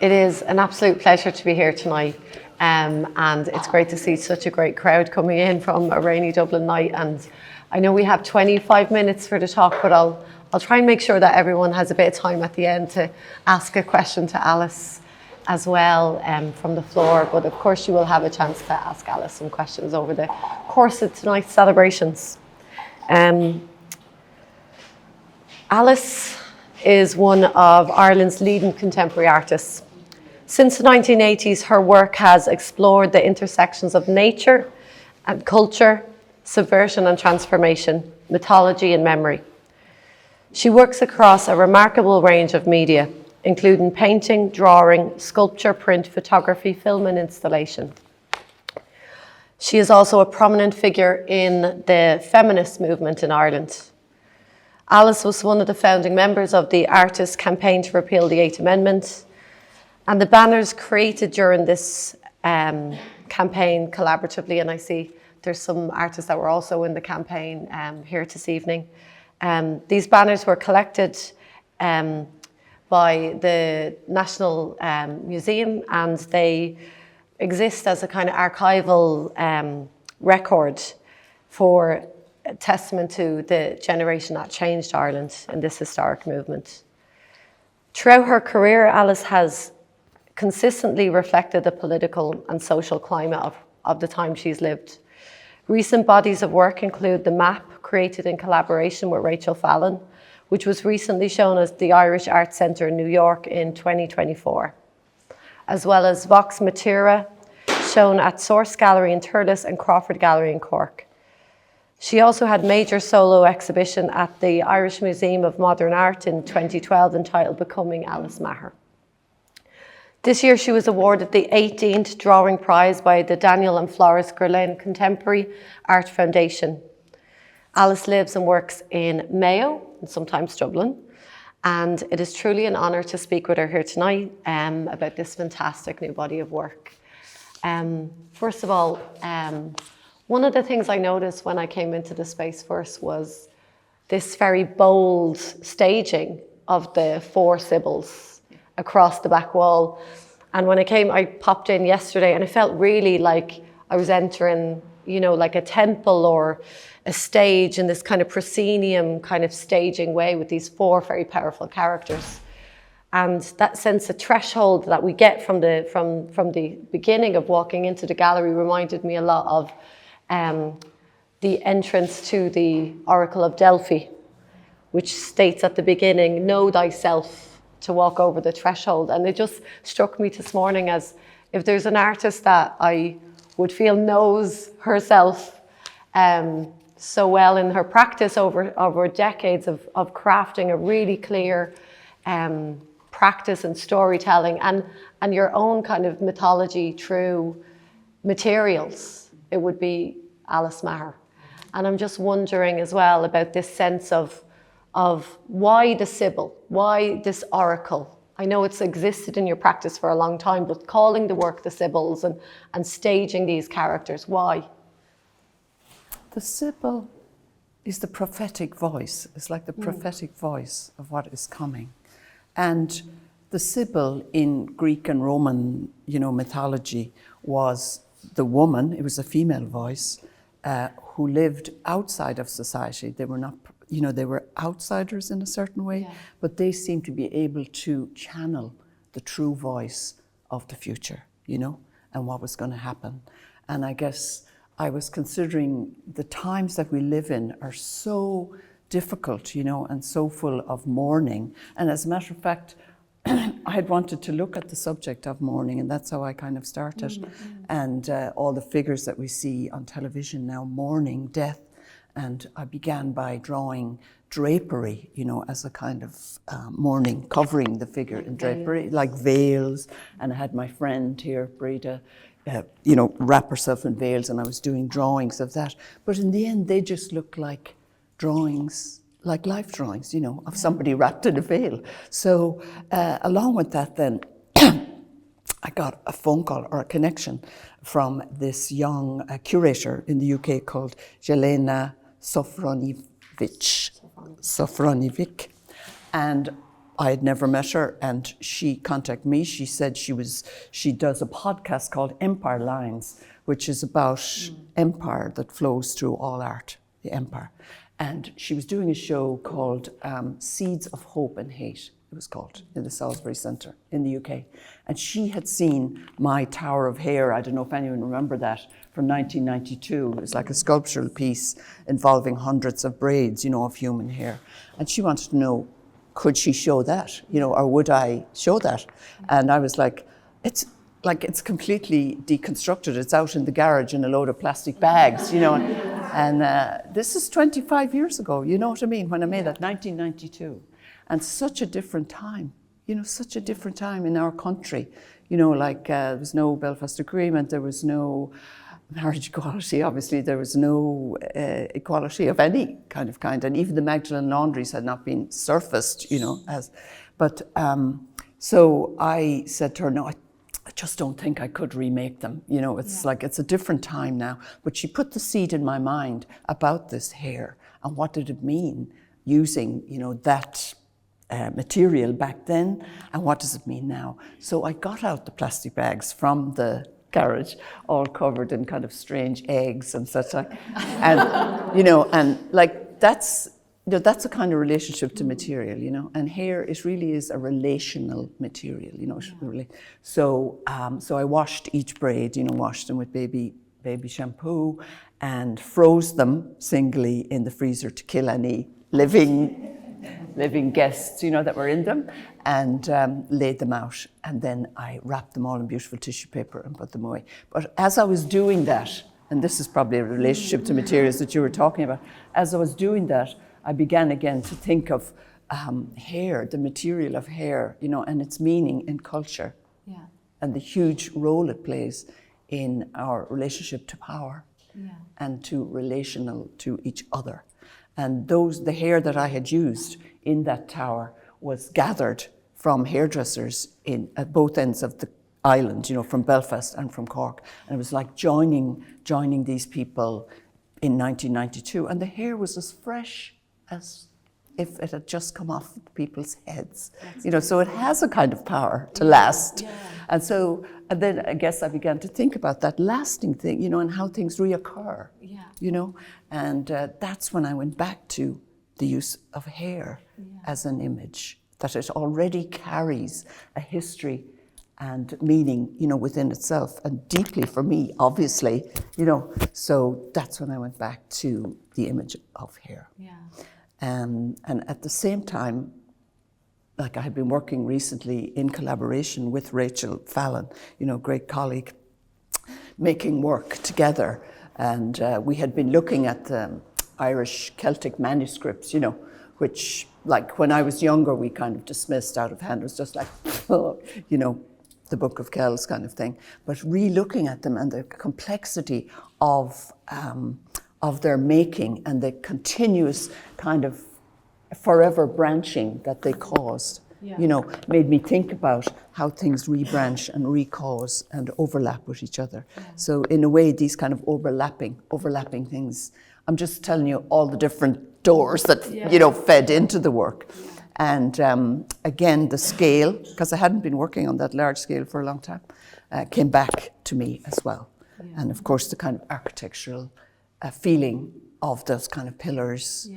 It is an absolute pleasure to be here tonight, and it's great to see such a great crowd coming in from a rainy Dublin night. And I know we have 25 minutes for the talk, but I'll try and make sure that everyone has a bit of time at the end to ask a question to Alice as well from the floor. But of course, you will have a chance to ask Alice some questions over the course of tonight's celebrations. Alice is one of Ireland's leading contemporary artists. Since the 1980s, her work has explored the intersections of nature and culture, subversion and transformation, mythology and memory. She works across a remarkable range of media, including painting, drawing, sculpture, print, photography, film and installation. She is also a prominent figure in the feminist movement in Ireland. Alice was one of the founding members of the Artists' Campaign to Repeal the Eighth Amendment, and the banners created during this campaign collaboratively, and I see there's some artists that were also in the campaign here this evening. These banners were collected by the National Museum, and they exist as a kind of archival record for a testament to the generation that changed Ireland in this historic movement. Throughout her career, Alice has consistently reflected the political and social climate of the time she's lived. Recent bodies of work include the map created in collaboration with Rachel Fallon, which was recently shown as the Irish Arts Centre in New York in 2024, as well as Vox Matera, shown at Source Gallery in Thurles and Crawford Gallery in Cork. She also had major solo exhibition at the Irish Museum of Modern Art in 2012 entitled Becoming Alice Maher. This year she was awarded the 18th Drawing Prize by the Daniel and Florence Gurlane Contemporary Art Foundation. Alice lives and works in Mayo and sometimes Dublin, and it is truly an honour to speak with her here tonight about this fantastic new body of work. First of all, one of the things I noticed when I came into the space first was this very bold staging of the 4 Sibyls across the back wall. And when I popped in yesterday, and it felt really like I was entering, like a temple or a stage in this kind of proscenium kind of staging way with these 4 very powerful characters. And that sense of threshold that we get from the beginning of walking into the gallery reminded me a lot of the entrance to the Oracle of Delphi, which states at the beginning, know thyself, to walk over the threshold. And it just struck me this morning as if there's an artist that I would feel knows herself so well in her practice over decades of crafting a really clear practice and storytelling and your own kind of mythology through materials, it would be Alice Maher. And I'm just wondering as well about this sense of why the Sibyl, why this oracle? I know it's existed in your practice for a long time, but calling the work the Sibyls and staging these characters, why? The Sibyl is the prophetic voice. It's like the prophetic voice of what is coming. And the Sibyl in Greek and Roman, mythology was the woman, it was a female voice, who lived outside of society. They were not, they were outsiders in a certain way, but they seemed to be able to channel the true voice of the future, and what was going to happen. And I guess I was considering the times that we live in are so difficult, and so full of mourning. And as a matter of fact, I had wanted to look at the subject of mourning, and that's how I kind of started. Mm-hmm. And all the figures that we see on television now, mourning death. And I began by drawing drapery, as a kind of mourning, covering the figure in drapery, like veils. And I had my friend here, Breda, wrap herself in veils, and I was doing drawings of that. But in the end, they just look like drawings, like life drawings, of somebody wrapped in a veil. So along with that then, I got a phone call or a connection from this young curator in the UK called Jelena Sofronivic. And I had never met her, and she contacted me. She said she does a podcast called Empire Lines, which is about empire that flows through all art, the empire. And she was doing a show called Seeds of Hope and Hate, it was called, in the Salisbury Centre in the UK. And she had seen my Tower of Hair, I don't know if anyone remember that, from 1992. It was like a sculptural piece involving hundreds of braids, of human hair. And she wanted to know, could she show that, or would I show that? And I was like, it's completely deconstructed. It's out in the garage in a load of plastic bags, And this is 25 years ago, you know what I mean, when I made that, 1992. And such a different time, such a different time in our country. There was no Belfast Agreement, there was no marriage equality, obviously, there was no equality of any kind. And even the Magdalen laundries had not been surfaced, so I said to her, no, I just don't think I could remake them. It's a different time now. But she put the seed in my mind about this hair and what did it mean using, that material back then, and what does it mean now? So I got out the plastic bags from the garage, all covered in kind of strange eggs and such like, and that's a kind of relationship to material, and hair, it really is a relational material, really. So I washed each braid, washed them with baby shampoo and froze them singly in the freezer to kill any living guests, that were in them, and laid them out. And then I wrapped them all in beautiful tissue paper and put them away. But as I was doing that, and this is probably a relationship to materials that you were talking about, as I was doing that, I began again to think of hair, the material of hair, and its meaning in culture, and the huge role it plays in our relationship to power and to relational to each other. And the hair that I had used in that tower was gathered from hairdressers at both ends of the island, from Belfast and from Cork. And it was like joining these people in 1992. And the hair was as fresh as if it had just come off people's heads. So it has a kind of power to last. And then I guess I began to think about that lasting thing, and how things reoccur, and that's when I went back to the use of hair as an image, that it already carries a history and meaning, within itself, and deeply for me, obviously, so that's when I went back to the image of hair. And at the same time, like I had been working recently in collaboration with Rachel Fallon, great colleague, making work together. And we had been looking at the Irish Celtic manuscripts, which, like when I was younger, we kind of dismissed out of hand. It was just like, the Book of Kells kind of thing. But re-looking at them and the complexity of their making and the continuous kind of forever branching that they caused, made me think about how things rebranch and recause and overlap with each other. So in a way, these kind of overlapping things, I'm just telling you all the different doors that, fed into the work. And again, the scale, because I hadn't been working on that large scale for a long time, came back to me as well. And of course, the kind of architectural feeling of those kind of pillars,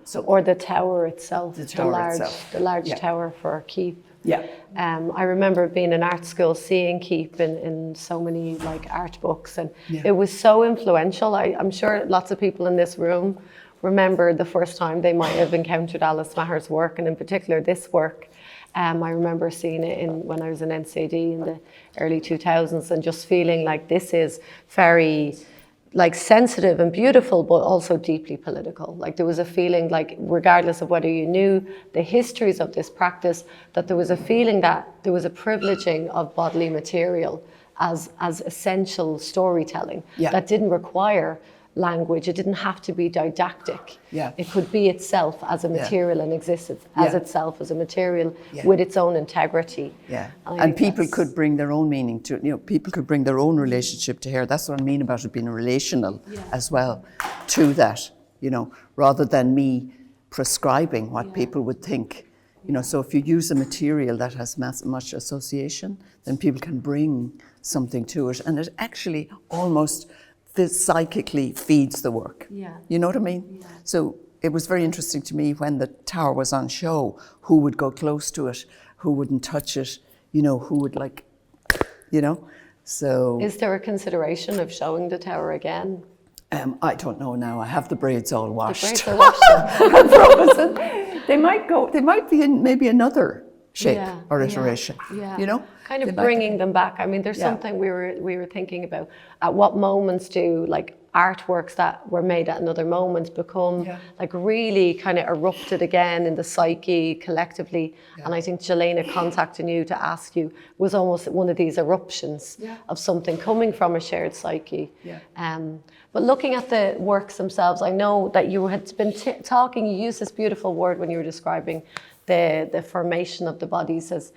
So, or the tower itself, the large Yeah. tower for Keep. Yeah. I remember being in art school, seeing Keep in so many art books, and it was so influential. I'm sure lots of people in this room remember the first time they might have encountered Alice Maher's work, and in particular this work. I remember seeing it when I was in NCAD in the early 2000s, and just feeling like this is very sensitive and beautiful, but also deeply political. There was a feeling regardless of whether you knew the histories of this practice, that there was a feeling that there was a privileging of bodily material as essential storytelling that didn't require language. It didn't have to be didactic. It could be itself as a material and exist as itself as a material with its own integrity. And people could bring their own meaning to it. People could bring their own relationship to hair. That's what I mean about it being relational as well to that, rather than me prescribing what people would think, You know, so if you use a material that has much association, then people can bring something to it, and it actually almost psychically feeds the work. Yeah. You know what I mean? Yeah. So it was very interesting to me when the tower was on show, who would go close to it, who wouldn't touch it, you know, who would like, you know, so. Is there a consideration of showing the tower again? I don't know now. I have the braids all washed. The braids are washed. I'm promising. They might be in maybe another shape or iteration, you know? Kind of bringing them back. I mean, there's something we were thinking about. At what moments do like artworks that were made at another moment become like really kind of erupted again in the psyche collectively? And I think Jelena contacting you to ask you was almost one of these eruptions of something coming from a shared psyche. But looking at the works themselves, I know that you had been talking, you used this beautiful word when you were describing the formation of the bodies as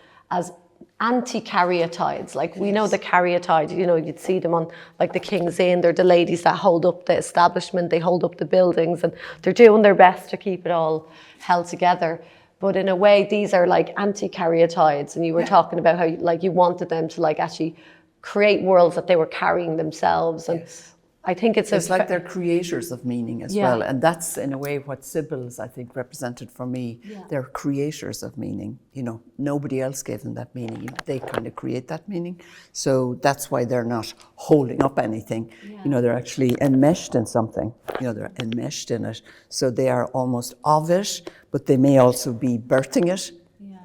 anti-caryatides. Like we know the caryatide, you know, you'd see them on like the King's Inn, they're the ladies that hold up the establishment, they hold up the buildings, and they're doing their best to keep it all held together. But in a way, these are like anti-caryatides, and you were talking about how like you wanted them to like actually create worlds that they were carrying themselves. And I think it's like they're creators of meaning as well. And that's in a way what Sibyls, I think, represented for me. They're creators of meaning. You know, nobody else gave them that meaning. They kind of create that meaning. So that's why they're not holding up anything. You know, they're actually enmeshed in something. You know, they're enmeshed in it. So they are almost of it, but they may also be birthing it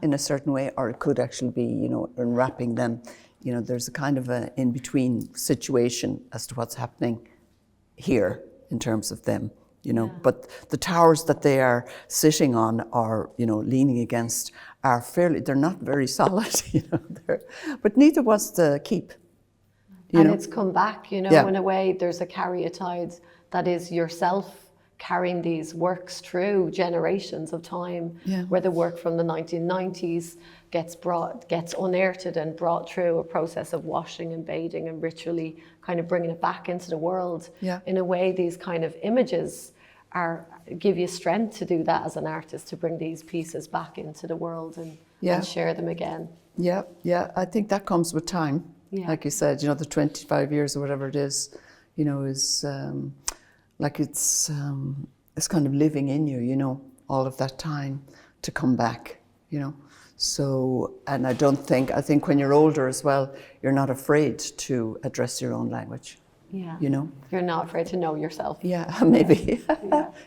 in a certain way, or it could actually be, you know, enwrapping them. You know, there's a kind of a in-between situation as to what's happening here in terms of them, you know. But the towers that they are sitting on or, you know, leaning against are they're not very solid, you know. But neither was the keep. And it's come back, you know, in a way. There's a caryatide that is yourself carrying these works through generations of time, where the work from the 1990s gets unearthed and brought through a process of washing and bathing and ritually kind of bringing it back into the world. In a way, these kind of images give you strength to do that as an artist, to bring these pieces back into the world and share them again. I think that comes with time. Like you said, you know, the 25 years or whatever it is, you know, is like it's kind of living in you, you know, all of that time to come back, you know. So, and I think when you're older as well, you're not afraid to address your own language. You know? You're not afraid to know yourself. Maybe.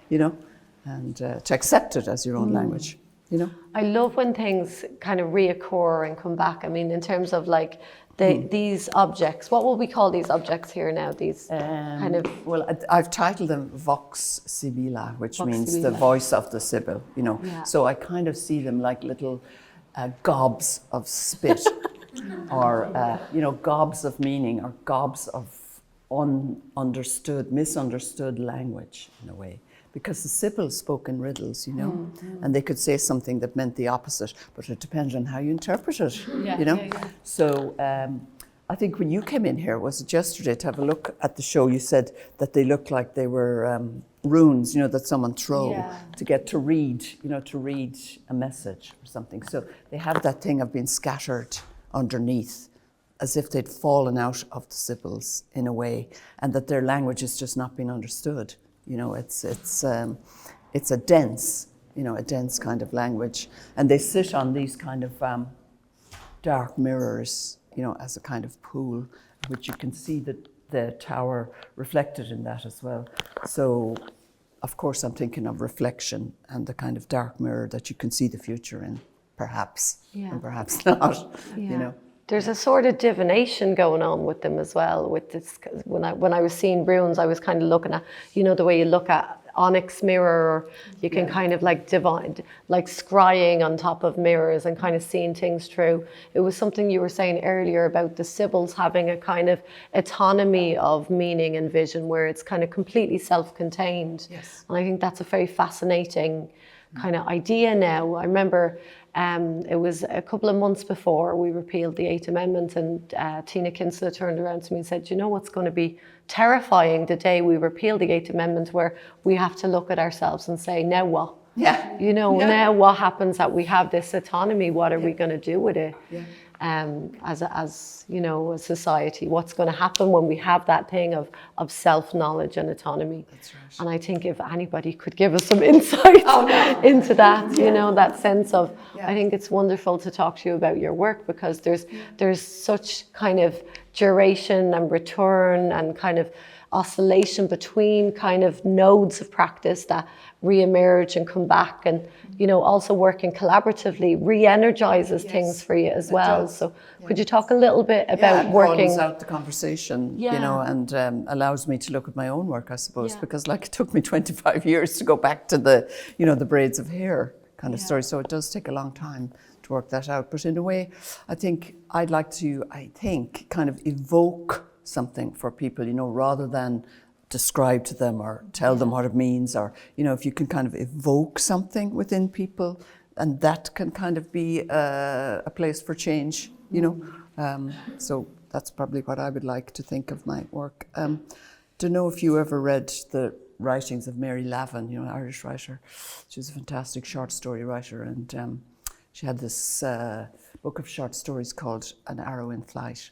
You know, and to accept it as your own language, you know? I love when things kind of reoccur and come back. I mean, in terms of like these objects, what will we call these objects here now? These kind of... Well, I've titled them Vox Sibylla, which Vox means Sibylla. the voice of the Sibyl, you know. So I kind of see them like little gobs of spit or, you know, gobs of meaning or gobs of misunderstood language in a way. Because the Sibyls spoke in riddles, you know, and they could say something that meant the opposite, but it depends on how you interpret it, you know. So I think when you came in here, was it yesterday, to have a look at the show, you said that they looked like they were runes, you know, that someone throw to get to read, you know, to read a message or something. So they have that thing of being scattered underneath, as if they'd fallen out of the Sibyls in a way, and that their language is just not being understood. You know, it's a dense, you know, a dense kind of language, and they sit on these kind of dark mirrors, you know, as a kind of pool, which you can see the tower reflected in that as well. So, of course, I'm thinking of reflection and the kind of dark mirror that you can see the future in, perhaps, and perhaps not, you know. There's a sort of divination going on with them as well. With this, when I was seeing runes, I was kind of looking at, you know, the way you look at onyx mirror, or you can kind of like divine, like scrying on top of mirrors and kind of seeing things through. It was something you were saying earlier about the Sibyls having a kind of autonomy of meaning and vision, where it's kind of completely self-contained. And I think that's a very fascinating kind of idea now. I remember it was a couple of months before we repealed the 8th Amendment, and Tina Kinsella turned around to me and said, you know what's going to be terrifying the day we repeal the 8th Amendment, where we have to look at ourselves and say, now what? Yeah. You know, now what happens that we have this autonomy, what are we going to do with it? Yeah. As you know, a society, what's going to happen when we have that thing of self-knowledge and autonomy? That's right. And I think if anybody could give us some insight into that, you know, that sense of, I think it's wonderful to talk to you about your work, because there's such kind of duration and return and kind of oscillation between kind of nodes of practice that re-emerge and come back, and you know, also working collaboratively re-energizes things for you as well. So could you talk a little bit about it working? broadens out the conversation, you know, and allows me to look at my own work, I suppose, because like it took me 25 years to go back to the, you know, the braids of hair kind of story. So it does take a long time to work that out. But in a way, I think I'd like to, kind of evoke something for people, you know, rather than describe to them or tell them what it means, or, you know, if you can kind of evoke something within people, and that can kind of be a place for change, you know. So that's probably what I would like to think of my work. Don't know if you ever read the writings of Mary Lavin, you know, Irish writer. She's a fantastic short story writer, and she had this book of short stories called An Arrow in Flight.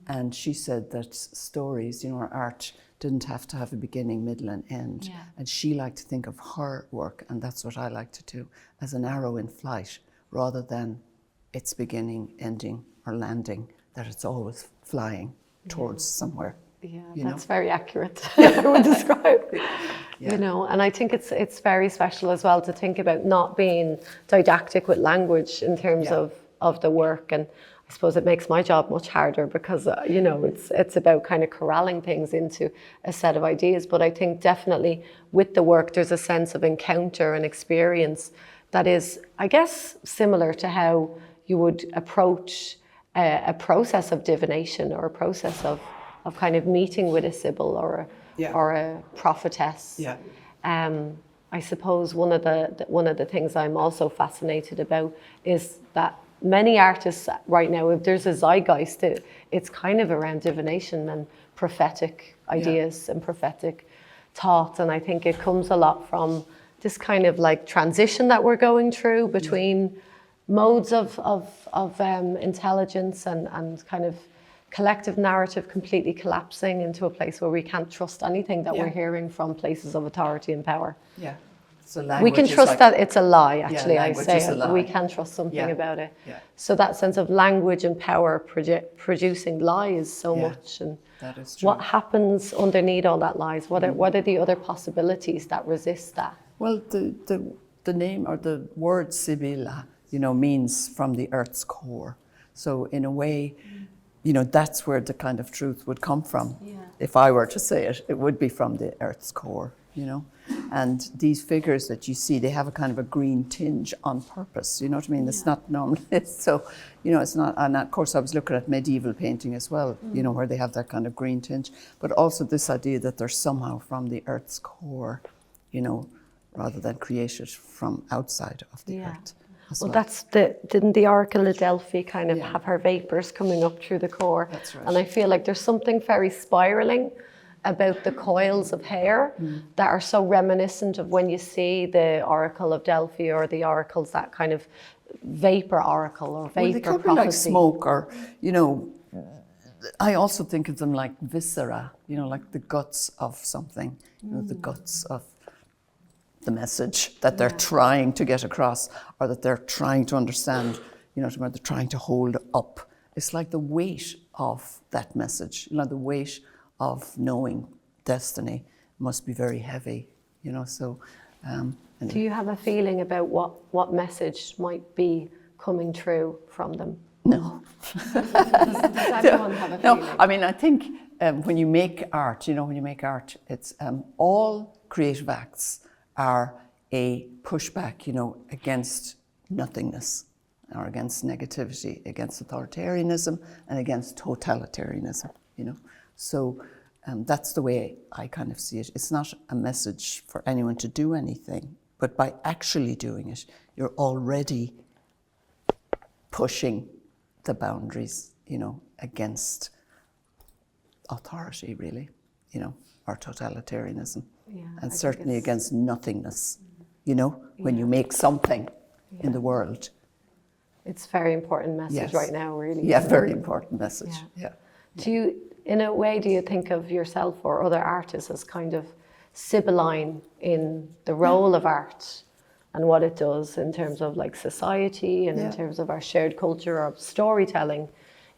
And she said that stories, you know, or art didn't have to have a beginning, middle and end. And she liked to think of her work, and that's what I like to do, as an arrow in flight, rather than its beginning, ending or landing, that it's always flying towards somewhere. Yeah, you that's know? very accurate, I would describe. You know, and I think it's very special as well to think about not being didactic with language in terms of the work. And I suppose it makes my job much harder because, you know, it's about kind of corralling things into a set of ideas. But I think definitely with the work, there's a sense of encounter and experience that is, I guess, similar to how you would approach a process of divination, or a process of kind of meeting with a Sibyl or a prophetess. I suppose one of the things I'm also fascinated about is that many artists right now, if there's a zeitgeist, it's kind of around divination and prophetic ideas and prophetic thoughts. And I think it comes a lot from this kind of like transition that we're going through between modes of intelligence and kind of collective narrative completely collapsing into a place where we can't trust anything that we're hearing from places of authority and power. So we can trust that it's a lie, actually, I say it, but we can trust something about it. So that sense of language and power producing lies so much. And that is true. what happens underneath all that lies? What are the other possibilities that resist that? Well, the name or the word Sibylla, you know, means from the earth's core. So in a way, you know, that's where the kind of truth would come from. If I were to say it, it would be from the earth's core, you know. And these figures that you see, they have a kind of a green tinge on purpose, you know what I mean? It's not normal. So, you know, it's not, and of course I was looking at medieval painting as well, you know, where they have that kind of green tinge, but also this idea that they're somehow from the earth's core, you know, rather than created from outside of the earth. Well, that's didn't the Oracle of Delphi kind of have her vapors coming up through the core? That's right. And I feel like there's something very spiraling about the coils of hair that are so reminiscent of when you see the Oracle of Delphi, or the oracles, that kind of vapor oracle or vapor they could prophecy. be like smoke, or, you know, I also think of them like viscera, you know, like the guts of something, you know, the guts of the message that they're trying to get across, or that they're trying to understand, you know, they're trying to hold up. It's like the weight of that message, you know, the weight of knowing destiny must be very heavy, you know, so. Do you have a feeling about what message might be coming through from them? No. Does everyone have a feeling? No, I mean, I think when you make art, you know, it's all creative acts are a pushback, you know, against nothingness, or against negativity, against authoritarianism, and against totalitarianism, you know. So that's the way I kind of see it. It's not a message for anyone to do anything, but by actually doing it, you're already pushing the boundaries, you know, against authority, really, you know, or totalitarianism. And certainly against nothingness, you know, when you make something in the world. It's a very important message right now, really. Yeah, very important message. Yeah. Do you, in a way, do you think of yourself or other artists as kind of Sibylline in the role of art and what it does in terms of like society and in terms of our shared culture of storytelling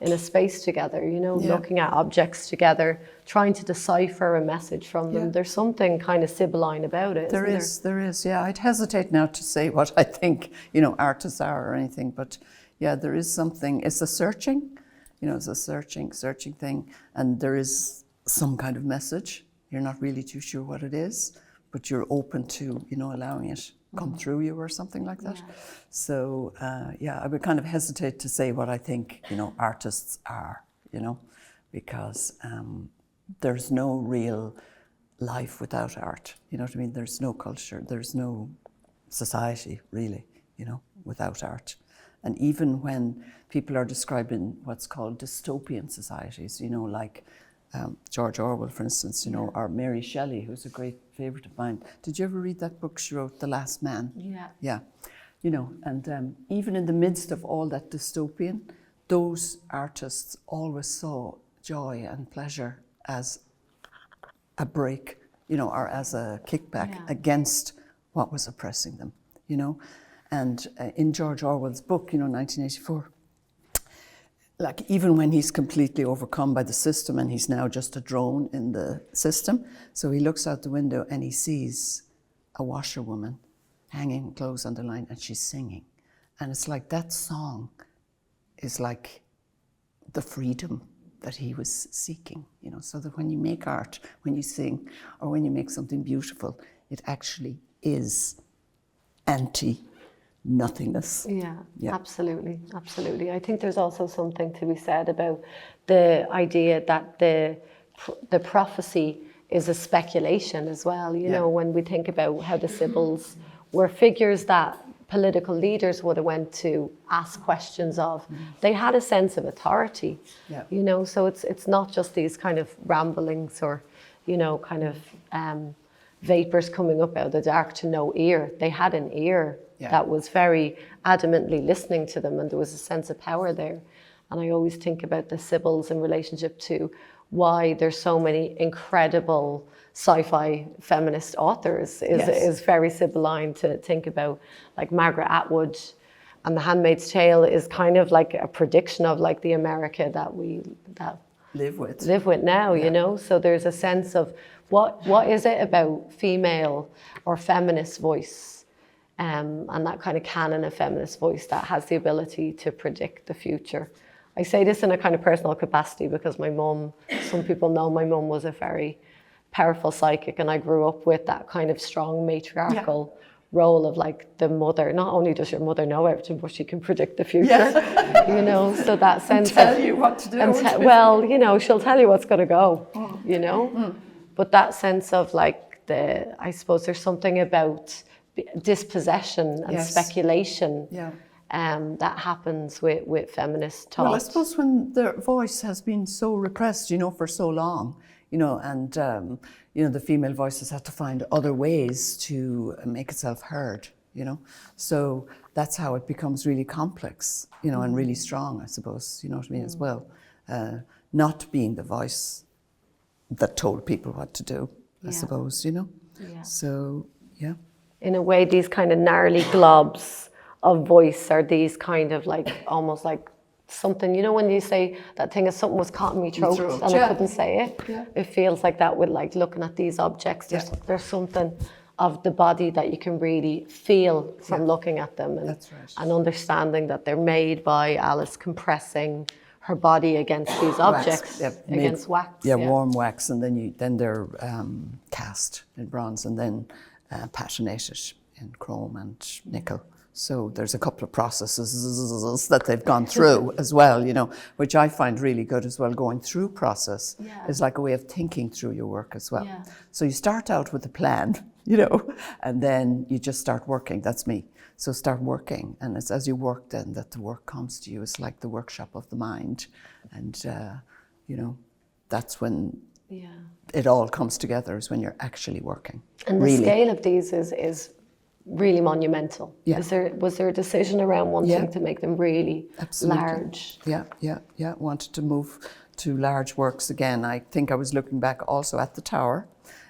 in a space together, you know, looking at objects together, trying to decipher a message from them. There's something kind of Sibylline about it, There is, yeah. I'd hesitate now to say what I think, you know, artists are or anything, but yeah, there is something, it's a searching, you know, it's a searching thing, and there is some kind of message. You're not really too sure what it is, but you're open to, you know, allowing it come through you or something like that. So, yeah, I would kind of hesitate to say what I think, you know, artists are, you know, because there's no real life without art, you know what I mean? There's no culture, there's no society really, you know, without art. And even when people are describing what's called dystopian societies, you know, like George Orwell, for instance, you know, or Mary Shelley, who's a great favourite of mine. Did you ever read that book she wrote, The Last Man? Yeah. Yeah. You know, and even in the midst of all that dystopian, those artists always saw joy and pleasure as a break, you know, or as a kickback against what was oppressing them, you know. And in George Orwell's book, you know, 1984, like even when he's completely overcome by the system and he's now just a drone in the system, so he looks out the window and he sees a washerwoman hanging clothes on the line and she's singing. And it's like that song is like the freedom that he was seeking, you know, so that when you make art, when you sing, or when you make something beautiful, it actually is anti-nothingness. Yeah, absolutely, absolutely. I think there's also something to be said about the idea that the prophecy is a speculation as well. You know, when we think about how the Sibyls were figures that political leaders would have went to ask questions of. They had a sense of authority, you know, so it's not just these kind of ramblings or, you know, kind of vapors coming up out of the dark to no ear. They had an ear that was very adamantly listening to them, and there was a sense of power there. And I always think about the Sibyls in relationship to why there's so many incredible sci-fi feminist authors is very Sibylline to think about, like Margaret Atwood, and The Handmaid's Tale is kind of like a prediction of like the America that we live with now, you know. So there's a sense of what is it about female or feminist voice, and that kind of canon of feminist voice that has the ability to predict the future. I say this in a kind of personal capacity because my mum, some people know my mum was a very powerful psychic, and I grew up with that kind of strong matriarchal role of like the mother. Not only does your mother know everything, but she can predict the future, you know, so that sense and tell you what to do. Well, you know, she'll tell you what's going to go, you know, but that sense of like I suppose there's something about dispossession and speculation that happens with feminist thought. Well, I suppose when their voice has been so repressed, you know, for so long, you know, and, you know, the female voice has had to find other ways to make itself heard, you know. So that's how it becomes really complex, you know, and really strong, I suppose, you know what I mean, as well. Not being the voice that told people what to do, I suppose, you know. So, in a way, these kind of gnarly globs of voice are these kind of like, almost like something, you know, when you say that thing is something was caught in my throat and I couldn't say it. It feels like that with like looking at these objects. There's something of the body that you can really feel from looking at them, and, and understanding that they're made by Alice compressing her body against these objects, against wax. Warm wax, and then they're cast in bronze and then patinated in chrome and nickel. So there's a couple of processes that they've gone through as well, you know, which I find really good as well. Going through process is like a way of thinking through your work as well. So you start out with a plan, you know, and then you just start working. That's me. So start working, and it's as you work then that the work comes to you. It's like the workshop of the mind, and you know, that's when it all comes together, is when you're actually working. And the scale of these is really monumental. Yeah. Was there a decision around wanting to make them really Absolutely. large? Yeah. Wanted to move to large works again. I think I was looking back also at the tower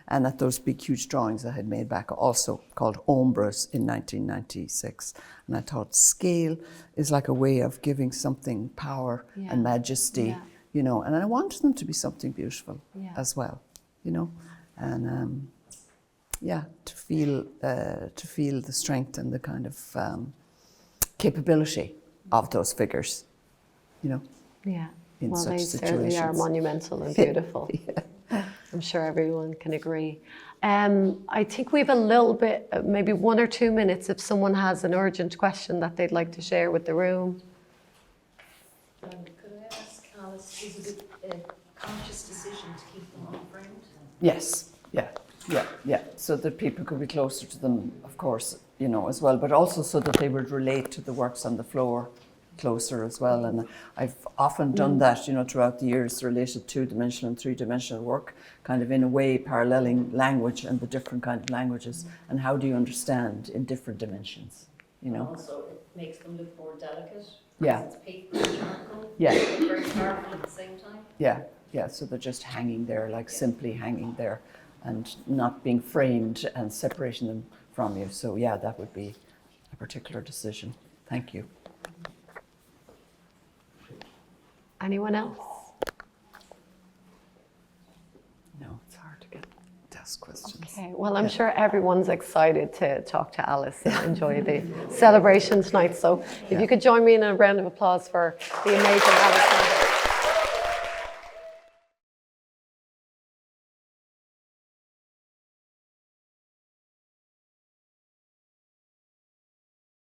and at those big, huge drawings I had made back also called Ombras in 1996. And I thought scale is like a way of giving something power and majesty, you know, and I wanted them to be something beautiful as well, you know, and to feel the strength and the kind of capability of those figures, you know. Yeah. In Well, such they certainly are situations. monumental and beautiful. I'm sure everyone can agree. I think we have a little bit, maybe 1 or 2 minutes, if someone has an urgent question that they'd like to share with the room. Could I ask Alice, is it a conscious decision to keep them unframed? Yes, yeah. So that people could be closer to them, of course, you know, as well, but also so that they would relate to the works on the floor closer as well. And I've often done that, you know, throughout the years, related two-dimensional and three-dimensional work, kind of in a way paralleling language and the different kind of languages, and how do you understand in different dimensions, you know? Also, it makes them look more delicate. Yeah. It's paper and charcoal. Yeah. But very powerful at the same time. Yeah, so they're just hanging there, like simply hanging there and not being framed and separating them from you. So yeah, that would be a particular decision. Thank you. Anyone else? No, it's hard to ask questions. Okay, well, I'm sure everyone's excited to talk to Alice and enjoy the celebration tonight. So if you could join me in a round of applause for the amazing Alice.